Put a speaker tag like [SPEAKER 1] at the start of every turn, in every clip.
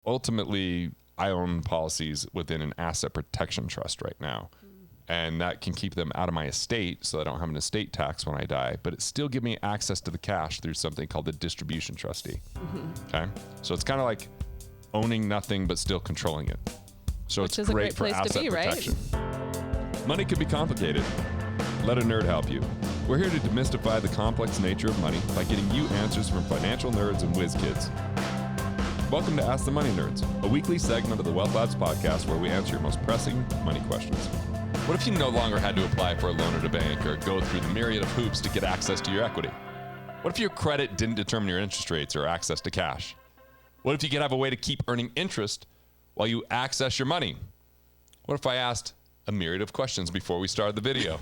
[SPEAKER 1] ultimately, I own policies within an asset protection trust right now. And that can keep them out of my estate so I don't have an estate tax when I die. But it still gives me access to the cash through something called the distribution trustee. Okay? So it's kind of like owning nothing but still controlling it. So
[SPEAKER 2] Which
[SPEAKER 1] it's
[SPEAKER 2] is
[SPEAKER 1] great
[SPEAKER 2] a
[SPEAKER 1] for
[SPEAKER 2] great place
[SPEAKER 1] asset
[SPEAKER 2] to be,
[SPEAKER 1] protection. Right? Money can be complicated. Let a nerd help you. We're here to demystify the complex nature of money by getting you answers from financial nerds and whiz kids. Welcome to Ask the Money Nerds, a weekly segment of the Wealth Labs podcast where we answer your most pressing money questions. What if you no longer had to apply for a loan at a bank or go through the myriad of hoops to get access to your equity? What if your credit didn't determine your interest rates or access to cash? What if you could have a way to keep earning interest while you access your money? What if I asked a myriad of questions before we started the video?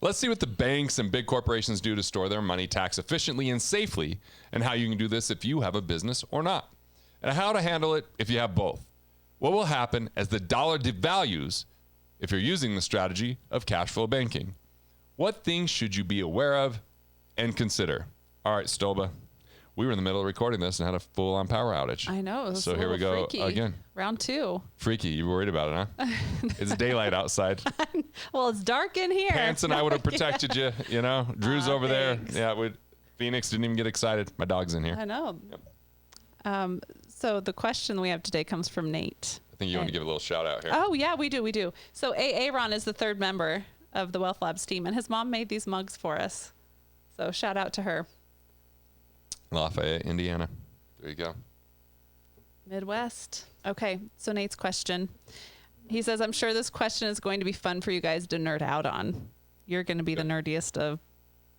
[SPEAKER 1] Let's see what the banks and big corporations do to store their money tax efficiently and safely, and how you can do this if you have a business or not, and how to handle it if you have both. What will happen as the dollar devalues if you're using the strategy of cash flow banking? What things should you be aware of and consider? All right, Stolba, we were in the middle of recording this and had a full-on power outage.
[SPEAKER 2] I know.
[SPEAKER 1] So here we go
[SPEAKER 2] freaky.
[SPEAKER 1] again.
[SPEAKER 2] Round 2.
[SPEAKER 1] Freaky. You worried about it, huh? It's daylight outside.
[SPEAKER 2] Well, it's dark in here.
[SPEAKER 1] Pants and I would have protected you, you know. Drew's over
[SPEAKER 2] thanks.
[SPEAKER 1] there. Yeah, Phoenix didn't even get excited. My dog's in here.
[SPEAKER 2] I know.
[SPEAKER 1] Yep.
[SPEAKER 2] So the question we have today comes from Nate.
[SPEAKER 1] I think you want to give a little shout out here.
[SPEAKER 2] Oh, yeah, we do. So Aaron is the third member of the Wealth Labs team, and his mom made these mugs for us. So shout out to her.
[SPEAKER 1] Lafayette, Indiana. There you go.
[SPEAKER 2] Midwest. Okay, so Nate's question. He says, I'm sure this question is going to be fun for you guys to nerd out on. You're going to be the nerdiest of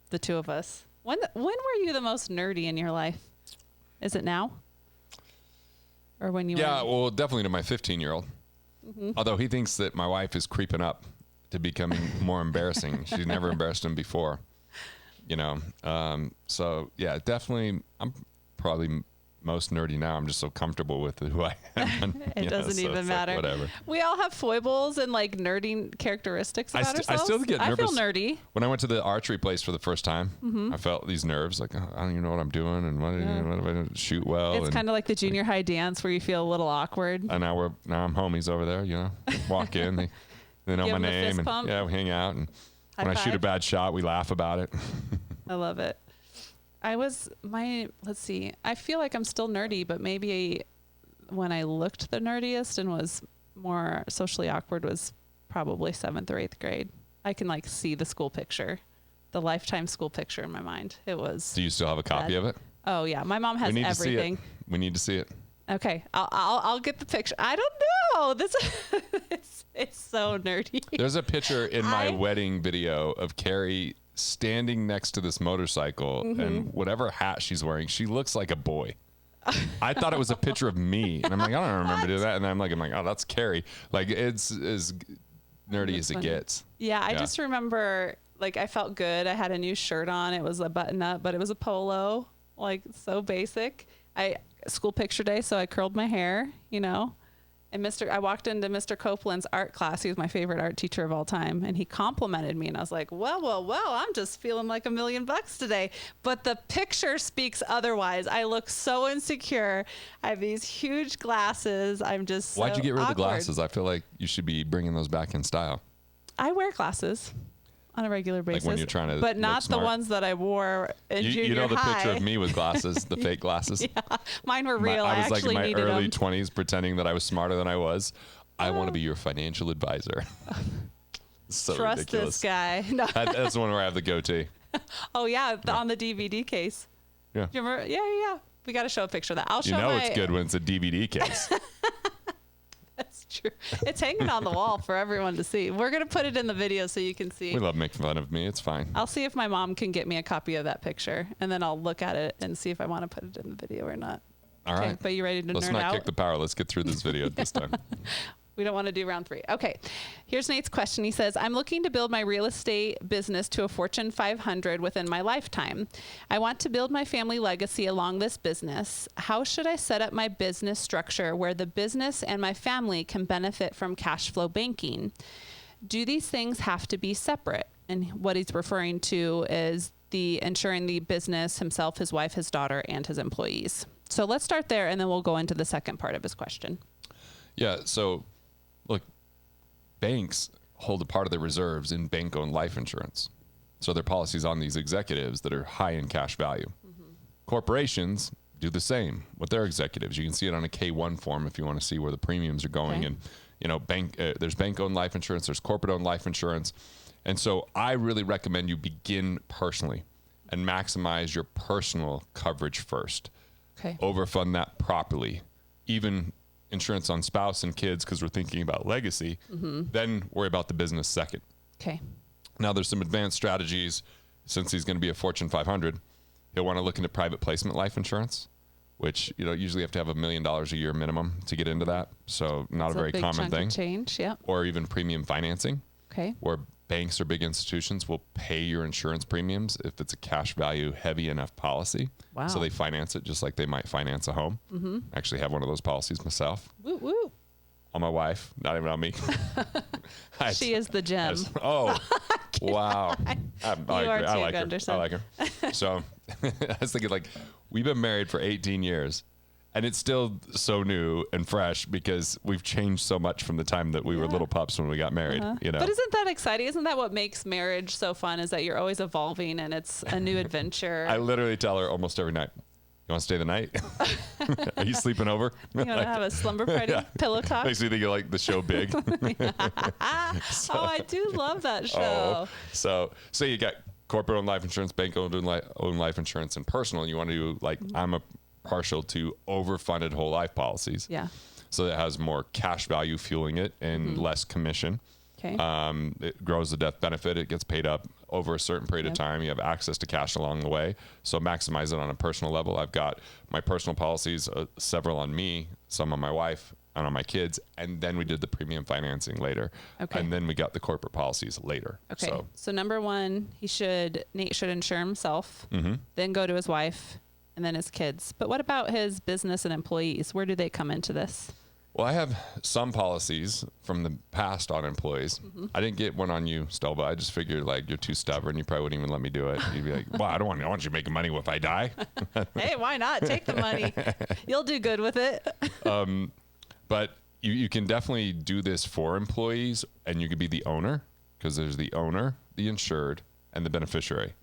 [SPEAKER 2] the two of us. When were you the most nerdy in your life? Is it now? Or when you
[SPEAKER 1] Yeah,
[SPEAKER 2] were...
[SPEAKER 1] well, definitely to my 15-year-old. Mm-hmm. Although he thinks that my wife is creeping up to becoming more embarrassing. She's never embarrassed him before. You know, so yeah, definitely. I'm probably most nerdy now. I'm just so comfortable with who I am.
[SPEAKER 2] It doesn't even matter.
[SPEAKER 1] Like, whatever.
[SPEAKER 2] We all have foibles and like nerding characteristics about ourselves.
[SPEAKER 1] I still get nervous.
[SPEAKER 2] I feel nerdy.
[SPEAKER 1] When I went to the archery place for the first time, I felt these nerves. Like, oh, I don't even know what I'm doing, and what if I don't shoot well?
[SPEAKER 2] It's kind of like the junior high dance where you feel a little awkward.
[SPEAKER 1] And now I'm homies over there. You know, walk in, they know my name, and yeah, we hang out and. When I shoot a bad shot, we laugh about it.
[SPEAKER 2] I love it. Let's see. I feel like I'm still nerdy, but maybe when I looked the nerdiest and was more socially awkward was probably 7th or 8th grade. I can like see the school picture, the lifetime school picture in my mind. It was.
[SPEAKER 1] Do you still have a copy of it?
[SPEAKER 2] Oh yeah. My mom has everything.
[SPEAKER 1] We need to see it.
[SPEAKER 2] Okay. I'll get the picture. I don't know. It's so nerdy.
[SPEAKER 1] There's a picture in my wedding video of Carrie standing next to this motorcycle and whatever hat she's wearing, she looks like a boy. I thought it was a picture of me. And I'm like, I don't remember doing that. And I'm like, oh, that's Carrie. Like, it's as nerdy as it gets.
[SPEAKER 2] Yeah. I just remember, like, I felt good. I had a new shirt on. It was a button up, but it was a polo, like, so basic. School picture day, so I curled my hair, you know. And I walked into Mr. Copeland's art class. He was my favorite art teacher of all time. And he complimented me. And I was like, well, I'm just feeling like $1 million today. But the picture speaks otherwise. I look so insecure. I have these huge glasses. I'm just so
[SPEAKER 1] Why'd you get rid of the
[SPEAKER 2] awkward.
[SPEAKER 1] glasses? I feel like you should be bringing those back in style.
[SPEAKER 2] I wear glasses on a regular basis.
[SPEAKER 1] Like when you're trying to
[SPEAKER 2] but not
[SPEAKER 1] look smart.
[SPEAKER 2] the ones that I wore in junior high.
[SPEAKER 1] You know the picture of me with glasses, the fake glasses?
[SPEAKER 2] Yeah, mine were real.
[SPEAKER 1] I was
[SPEAKER 2] actually
[SPEAKER 1] like in my early
[SPEAKER 2] them.
[SPEAKER 1] 20s pretending that I was smarter than I was. I want to be your financial advisor. So
[SPEAKER 2] Trust
[SPEAKER 1] ridiculous.
[SPEAKER 2] this guy. No.
[SPEAKER 1] That's the one where I have the goatee.
[SPEAKER 2] Oh, yeah, on the DVD case.
[SPEAKER 1] Yeah.
[SPEAKER 2] Do you remember? Yeah. We got to show a picture of that. I'll show
[SPEAKER 1] it's good when it's a DVD case.
[SPEAKER 2] That's true. It's hanging on the wall for everyone to see. We're going to put it in the video so you can see.
[SPEAKER 1] We love making fun of me. It's fine.
[SPEAKER 2] I'll see if my mom can get me a copy of that picture, and then I'll look at it and see if I want to put it in the video or not.
[SPEAKER 1] All right.
[SPEAKER 2] But you ready to
[SPEAKER 1] Let's
[SPEAKER 2] nerd
[SPEAKER 1] not
[SPEAKER 2] out?
[SPEAKER 1] kick the power. Let's get through this video this time.
[SPEAKER 2] We don't want to do round 3. Okay. Here's Nate's question. He says, I'm looking to build my real estate business to a Fortune 500 within my lifetime. I want to build my family legacy along this business. How should I set up my business structure where the business and my family can benefit from cash flow banking? Do these things have to be separate? And what he's referring to is ensuring the business, himself, his wife, his daughter, and his employees. So let's start there, and then we'll go into the second part of his question.
[SPEAKER 1] Yeah. So look, banks hold a part of their reserves in bank-owned life insurance. So their policies on these executives that are high in cash value. Corporations do the same with their executives. You can see it on a K-1 form if you want to see where the premiums are going.
[SPEAKER 2] Okay.
[SPEAKER 1] And, there's bank-owned life insurance, there's corporate-owned life insurance. And so I really recommend you begin personally and maximize your personal coverage first.
[SPEAKER 2] Okay.
[SPEAKER 1] Overfund that properly. Even insurance on spouse and kids, because we're thinking about legacy. Then worry about the business second.
[SPEAKER 2] Okay.
[SPEAKER 1] Now there's some advanced strategies. Since he's going to be a Fortune 500, he'll want to look into private placement life insurance, which usually have to have $1 million a year minimum to get into that. So not
[SPEAKER 2] That's
[SPEAKER 1] a very
[SPEAKER 2] big
[SPEAKER 1] common
[SPEAKER 2] chunk of
[SPEAKER 1] thing.
[SPEAKER 2] change. Yep.
[SPEAKER 1] Or even premium financing,
[SPEAKER 2] Okay.
[SPEAKER 1] where banks or big institutions will pay your insurance premiums if it's a cash value heavy enough policy.
[SPEAKER 2] Wow.
[SPEAKER 1] So they finance it just like they might finance a home. I actually have one of those policies myself.
[SPEAKER 2] Woo woo.
[SPEAKER 1] On my wife, not even on me.
[SPEAKER 2] She is the gem.
[SPEAKER 1] Oh, wow. I
[SPEAKER 2] are too, Gunderson.
[SPEAKER 1] I like her. So I was thinking, like, we've been married for 18 years, and it's still so new and fresh because we've changed so much from the time that we were little pups when we got married.
[SPEAKER 2] But isn't that exciting? Isn't that what makes marriage so fun, is that you're always evolving and it's a new adventure?
[SPEAKER 1] I literally tell her almost every night, you want to stay the night? Are you sleeping over?
[SPEAKER 2] You want to have a slumber party, pillow talk?
[SPEAKER 1] Makes me think you like the show Big.
[SPEAKER 2] I do love that show.
[SPEAKER 1] So you got corporate owned life insurance, bank owned life insurance, and personal. And you want to do, like, I'm a partial to overfunded whole life policies.
[SPEAKER 2] Yeah.
[SPEAKER 1] So that has more cash value fueling it and less commission.
[SPEAKER 2] Okay.
[SPEAKER 1] It grows the death benefit. It gets paid up over a certain period of time. You have access to cash along the way. So maximize it on a personal level. I've got my personal policies, several on me, some on my wife, and on my kids. And then we did the premium financing later.
[SPEAKER 2] Okay.
[SPEAKER 1] And then we got the corporate policies later.
[SPEAKER 2] Okay. So number one, Nate should insure himself, then go to his wife, and then his kids. But what about his business and employees? Where do they come into this?
[SPEAKER 1] Well, I have some policies from the past on employees. I didn't get one on you, Stelba. I just figured, like, you're too stubborn. You probably wouldn't even let me do it. You'd be like, well, I want you making money if I die.
[SPEAKER 2] Hey, why not? Take the money. You'll do good with it.
[SPEAKER 1] But you can definitely do this for employees, and you could be the owner, because there's the owner, the insured, and the beneficiary,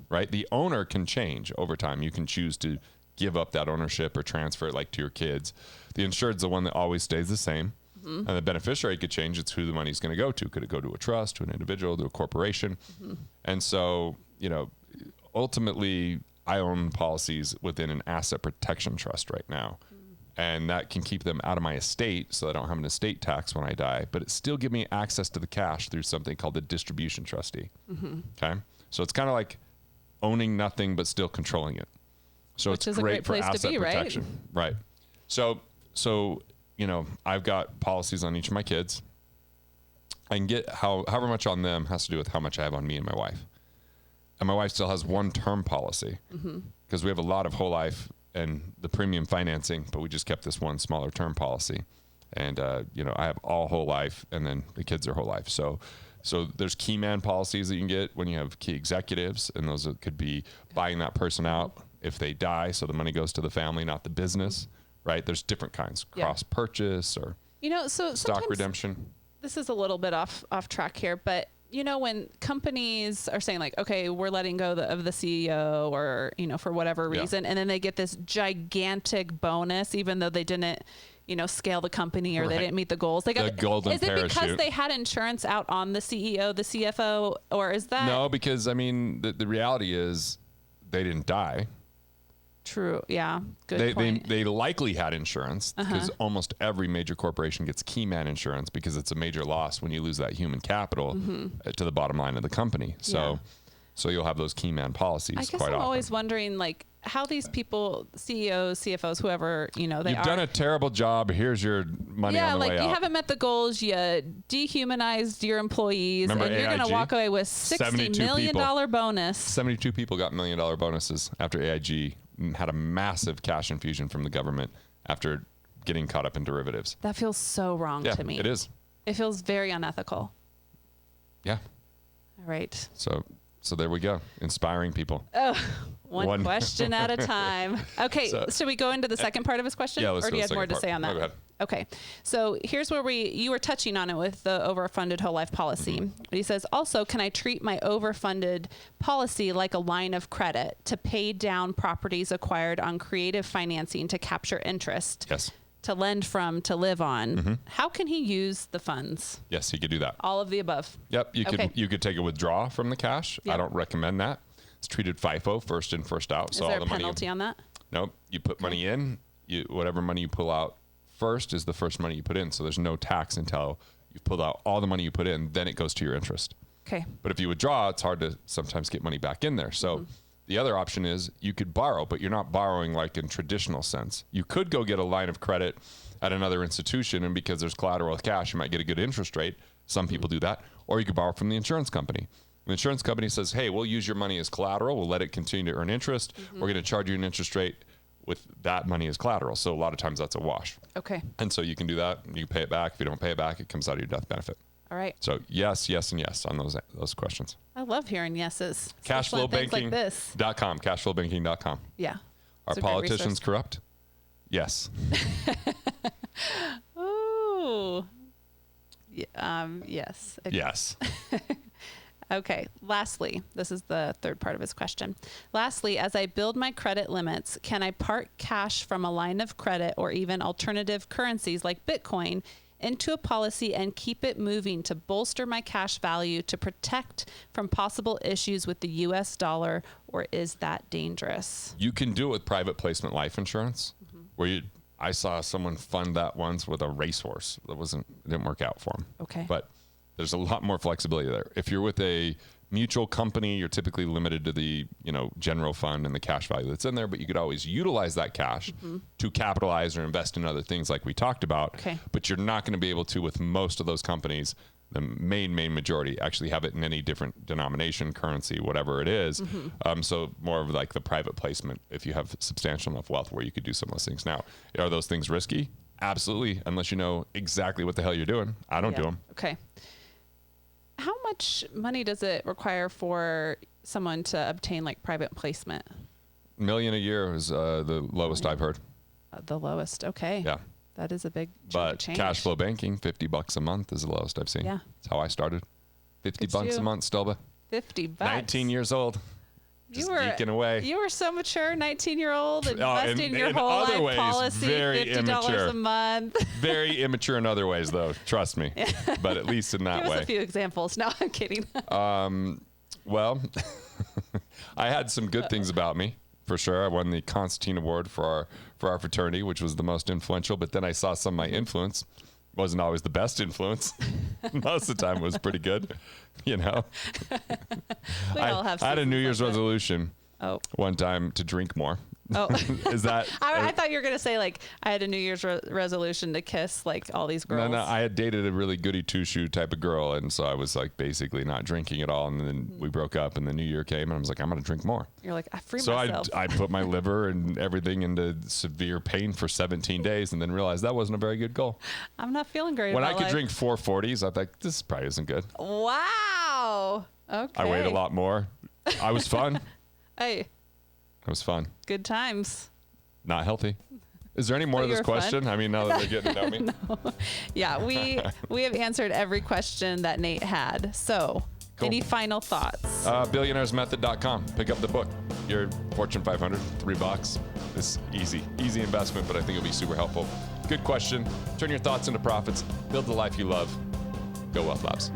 [SPEAKER 1] right? The owner can change over time. You can choose to give up that ownership or transfer it, like, to your kids. The insured's the one that always stays the same. And the beneficiary could change. It's who the money's going to go to. Could it go to a trust, to an individual, to a corporation? And so, ultimately, I own policies within an asset protection trust right now. And that can keep them out of my estate so I don't have an estate tax when I die. But it still gives me access to the cash through something called the distribution trustee. Okay? So it's kind of like owning nothing but still controlling it. So
[SPEAKER 2] Which
[SPEAKER 1] it's
[SPEAKER 2] is a
[SPEAKER 1] great
[SPEAKER 2] great
[SPEAKER 1] for
[SPEAKER 2] place to
[SPEAKER 1] asset
[SPEAKER 2] be, right?
[SPEAKER 1] protection. Right. So I've got policies on each of my kids. I can get however much on them has to do with how much I have on me and my wife. And my wife still has one term policy because we have a lot of whole life and the premium financing, but we just kept this one smaller term policy. And, I have all whole life, and then the kids are whole life. So there's key man policies that you can get when you have key executives, and those could be buying that person out if they die, so the money goes to the family, not the business, right? There's different kinds, cross purchase or
[SPEAKER 2] so
[SPEAKER 1] stock redemption.
[SPEAKER 2] This is a little bit off track here, but when companies are saying, like, okay, we're letting go of the CEO or, for whatever reason, and then they get this gigantic bonus, even though they didn't, scale the company or they didn't meet the goals. They got
[SPEAKER 1] the golden parachute.
[SPEAKER 2] Is it because they had insurance out on the CEO, the CFO, or is that?
[SPEAKER 1] No, because the reality is they didn't die.
[SPEAKER 2] True. Yeah. Good point.
[SPEAKER 1] They likely had insurance because almost every major corporation gets key man insurance because it's a major loss when you lose that human capital to the bottom line of the company. So you'll have those key man policies.
[SPEAKER 2] I guess
[SPEAKER 1] quite
[SPEAKER 2] I'm
[SPEAKER 1] often.
[SPEAKER 2] always wondering, like, how these people, CEOs, CFOs, whoever, they are.
[SPEAKER 1] You've done a terrible job. Here's your money on the way out.
[SPEAKER 2] Yeah, like, you haven't met the goals. You dehumanized your employees.
[SPEAKER 1] Remember
[SPEAKER 2] and you're going to walk away with $60 million bonus.
[SPEAKER 1] 72 people got $1 million bonuses after AIG had a massive cash infusion from the government after getting caught up in derivatives.
[SPEAKER 2] That feels so wrong to me.
[SPEAKER 1] It is.
[SPEAKER 2] It feels very unethical.
[SPEAKER 1] Yeah.
[SPEAKER 2] All right.
[SPEAKER 1] So So there we go. Inspiring people.
[SPEAKER 2] Oh, one question at a time. Okay. So we go into the second part of his question?
[SPEAKER 1] Yeah, let's
[SPEAKER 2] or do
[SPEAKER 1] go
[SPEAKER 2] you
[SPEAKER 1] to the
[SPEAKER 2] have more
[SPEAKER 1] second
[SPEAKER 2] to say
[SPEAKER 1] part.
[SPEAKER 2] on that?
[SPEAKER 1] No, go ahead.
[SPEAKER 2] Okay. So here's where you were touching on it with the overfunded whole life policy. He says, also, can I treat my overfunded policy like a line of credit to pay down properties acquired on creative financing to capture interest?
[SPEAKER 1] Yes.
[SPEAKER 2] To lend from, to live on. How can he use the funds?
[SPEAKER 1] Yes, he could do that.
[SPEAKER 2] All of the above.
[SPEAKER 1] Yep. You could take a withdrawal from the cash.
[SPEAKER 2] Yep.
[SPEAKER 1] I don't recommend that. It's treated FIFO, first in, first out.
[SPEAKER 2] So is there a penalty on that?
[SPEAKER 1] Nope. You put money in, whatever money you pull out first is the first money you put in. So there's no tax until you've pulled out all the money you put in, then it goes to your interest.
[SPEAKER 2] Okay.
[SPEAKER 1] But if you withdraw, it's hard to sometimes get money back in there. So the other option is you could borrow, but you're not borrowing like in traditional sense. You could go get a line of credit at another institution, and because there's collateral with cash, you might get a good interest rate. Some people do that. Or you could borrow from the insurance company. The insurance company says, hey, we'll use your money as collateral. We'll let it continue to earn interest. We're going to charge you an interest rate with that money as collateral. So a lot of times that's a wash.
[SPEAKER 2] Okay.
[SPEAKER 1] And so you can do that. You pay it back. If you don't pay it back, it comes out of your death benefit.
[SPEAKER 2] All right.
[SPEAKER 1] So yes, yes, and yes on those questions.
[SPEAKER 2] I love hearing yeses.
[SPEAKER 1] Cashflowbanking.com. Cashflowbanking.com.
[SPEAKER 2] Yeah.
[SPEAKER 1] Are politicians corrupt? Yes.
[SPEAKER 2] Ooh. Yes.
[SPEAKER 1] Yes.
[SPEAKER 2] Okay. Lastly, this is the third part of his question. Lastly, as I build my credit limits, can I part cash from a line of credit or even alternative currencies like Bitcoin into a policy and keep it moving to bolster my cash value to protect from possible issues with the US dollar, or is that dangerous?
[SPEAKER 1] You can do it with private placement life insurance, where I saw someone fund that once with a racehorse. It didn't work out for them.
[SPEAKER 2] Okay.
[SPEAKER 1] But there's a lot more flexibility there. If you're with a mutual company, you're typically limited to the general fund and the cash value that's in there, but you could always utilize that cash to capitalize or invest in other things like we talked about.
[SPEAKER 2] Okay.
[SPEAKER 1] But you're not going to be able to, with most of those companies, the main majority actually have it in any different denomination, currency, whatever it is. So more of like the private placement, if you have substantial enough wealth where you could do some of those things. Now, are those things risky? Absolutely, unless you know exactly what the hell you're doing. I don't do them.
[SPEAKER 2] Okay. How much money does it require for someone to obtain like private placement?
[SPEAKER 1] $1 million a year is the lowest I've heard.
[SPEAKER 2] The lowest. Okay.
[SPEAKER 1] Yeah.
[SPEAKER 2] That is a big change.
[SPEAKER 1] Cash flow banking, $50 a month is the lowest I've seen.
[SPEAKER 2] Yeah.
[SPEAKER 1] That's how I started. $50 a month, Stelba.
[SPEAKER 2] $50.
[SPEAKER 1] 19 years old. Just geeking away.
[SPEAKER 2] You were so mature, 19-year-old, investing your whole
[SPEAKER 1] other
[SPEAKER 2] life
[SPEAKER 1] ways,
[SPEAKER 2] policy,
[SPEAKER 1] very
[SPEAKER 2] $50
[SPEAKER 1] immature.
[SPEAKER 2] a month.
[SPEAKER 1] Very immature in other ways, though. Trust me. But at least in that
[SPEAKER 2] Give
[SPEAKER 1] way.
[SPEAKER 2] us a few examples. No, I'm kidding.
[SPEAKER 1] Well, I had some good things about me, for sure. I won the Constantine Award for our fraternity, which was the most influential. But then I saw some of my influence. Wasn't always the best influence. Most of the time it was pretty good,
[SPEAKER 2] We all have
[SPEAKER 1] I had a New
[SPEAKER 2] seasons
[SPEAKER 1] Year's
[SPEAKER 2] like that.
[SPEAKER 1] resolution one time to drink more.
[SPEAKER 2] Oh,
[SPEAKER 1] Is that?
[SPEAKER 2] I thought you were going to say like I had a New Year's resolution to kiss like all these girls.
[SPEAKER 1] No, I had dated a really goody two-shoe type of girl, and so I was like basically not drinking at all. And then we broke up, and the New Year came, and I was like, I'm going to drink more.
[SPEAKER 2] You're like, I free
[SPEAKER 1] So
[SPEAKER 2] myself.
[SPEAKER 1] I put my liver and everything into severe pain for 17 days, and then realized that wasn't a very good goal.
[SPEAKER 2] I'm not feeling great.
[SPEAKER 1] When I
[SPEAKER 2] about
[SPEAKER 1] could
[SPEAKER 2] life.
[SPEAKER 1] drink 440s, I thought this probably isn't good.
[SPEAKER 2] Wow. Okay.
[SPEAKER 1] I weighed a lot more. I was fun.
[SPEAKER 2] Hey,
[SPEAKER 1] It was fun.
[SPEAKER 2] good times.
[SPEAKER 1] Not healthy. Is there any more
[SPEAKER 2] But
[SPEAKER 1] of this
[SPEAKER 2] you're fun.
[SPEAKER 1] question? I mean, now that they're getting to know me.
[SPEAKER 2] Yeah, we have answered every question that Nate had. So,
[SPEAKER 1] Cool.
[SPEAKER 2] any final thoughts?
[SPEAKER 1] Billionairesmethod.com. Pick up the book. Your Fortune 500, $3. It's easy investment, but I think it'll be super helpful. Good question. Turn your thoughts into profits. Build the life you love. Go Wealth Labs.